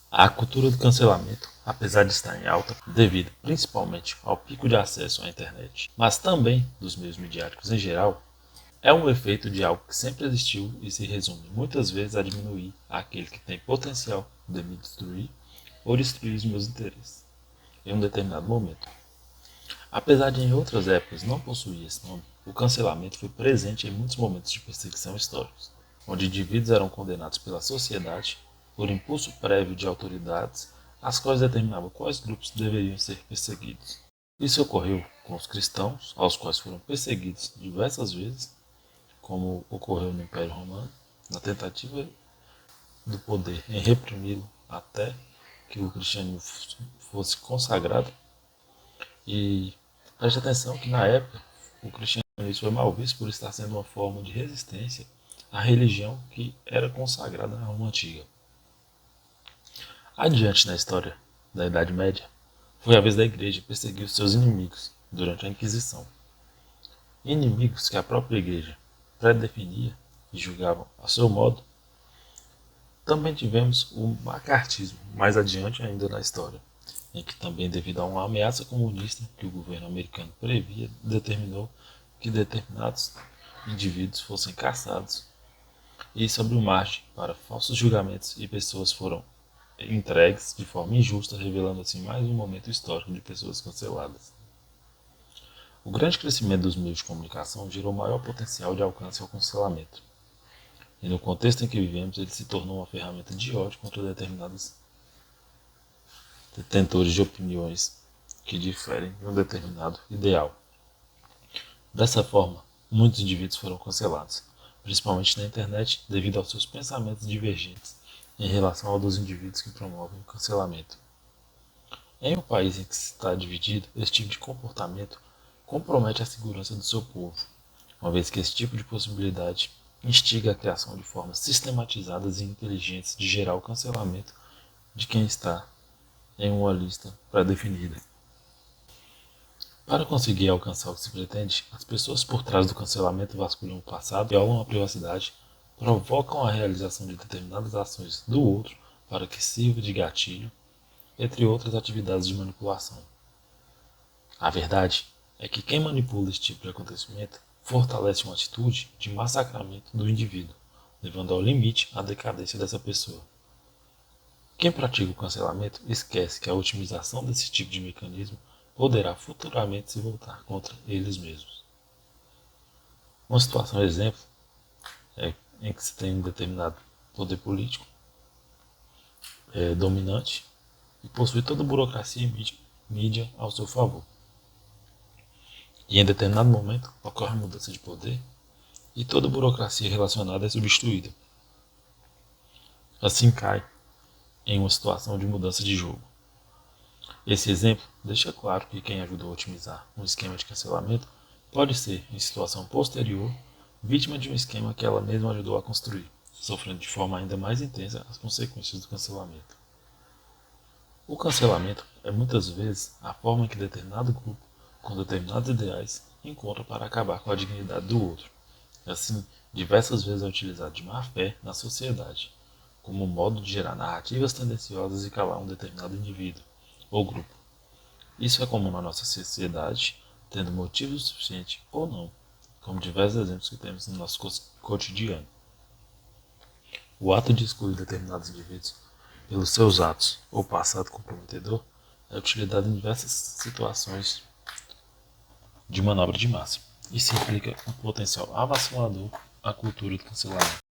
A cultura do cancelamento, apesar de estar em alta, devido principalmente ao pico de acesso à internet, mas também dos meios midiáticos em geral, é um efeito de algo que sempre existiu e se resume muitas vezes a diminuir aquele que tem potencial de me destruir ou destruir os meus interesses em um determinado momento. Apesar de em outras épocas não possuir esse nome, o cancelamento foi presente em muitos momentos de perseguição históricos, onde indivíduos eram condenados pela sociedade por impulso prévio de autoridades, as quais determinavam quais grupos deveriam ser perseguidos. Isso ocorreu com os cristãos, aos quais foram perseguidos diversas vezes, como ocorreu no Império Romano, na tentativa do poder em reprimi-lo até que o cristianismo fosse consagrado. E preste atenção que na época o cristianismo foi mal visto por estar sendo uma forma de resistência à religião que era consagrada na Roma Antiga. Adiante na história da Idade Média, foi a vez da Igreja perseguir os seus inimigos durante a Inquisição. Inimigos que a própria Igreja predefinia e julgava a seu modo. Também tivemos o macartismo, mais adiante ainda na história, em que também devido a uma ameaça comunista que o governo americano previa, determinou que determinados indivíduos fossem caçados e sobre o margem para falsos julgamentos e pessoas foram entregues de forma injusta, revelando assim mais um momento histórico de pessoas canceladas. O grande crescimento dos meios de comunicação gerou maior potencial de alcance ao cancelamento, e no contexto em que vivemos ele se tornou uma ferramenta de ódio contra determinados detentores de opiniões que diferem de um determinado ideal. Dessa forma, muitos indivíduos foram cancelados, principalmente na internet, devido aos seus pensamentos divergentes em relação ao dos indivíduos que promovem o cancelamento. Em um país em que se está dividido, esse tipo de comportamento compromete a segurança do seu povo, uma vez que esse tipo de possibilidade instiga a criação de formas sistematizadas e inteligentes de gerar o cancelamento de quem está em uma lista pré-definida. Para conseguir alcançar o que se pretende, as pessoas por trás do cancelamento vasculham o passado, violam a privacidade, provocam a realização de determinadas ações do outro para que sirva de gatilho, entre outras atividades de manipulação. A verdade é que quem manipula esse tipo de acontecimento fortalece uma atitude de massacramento do indivíduo, levando ao limite a decadência dessa pessoa. Quem pratica o cancelamento esquece que a otimização desse tipo de mecanismo poderá futuramente se voltar contra eles mesmos. Uma situação exemplo é em que se tem um determinado poder político dominante e possui toda a burocracia e mídia ao seu favor. E em determinado momento ocorre a mudança de poder e toda a burocracia relacionada é substituída. Assim cai em uma situação de mudança de jogo. Esse exemplo deixa claro que quem ajudou a otimizar um esquema de cancelamento pode ser, em situação posterior, vítima de um esquema que ela mesma ajudou a construir, sofrendo de forma ainda mais intensa as consequências do cancelamento. O cancelamento é muitas vezes a forma em que determinado grupo, com determinados ideais, encontra para acabar com a dignidade do outro. Assim, diversas vezes é utilizado de má fé na sociedade, como um modo de gerar narrativas tendenciosas e calar um determinado indivíduo ou grupo. Isso é comum na nossa sociedade, tendo motivo suficiente ou não, como diversos exemplos que temos no nosso cotidiano. O ato de excluir determinados indivíduos pelos seus atos ou passado comprometedor é utilizado em diversas situações de manobra de massa. Isso implica um potencial avassalador à cultura do cancelamento.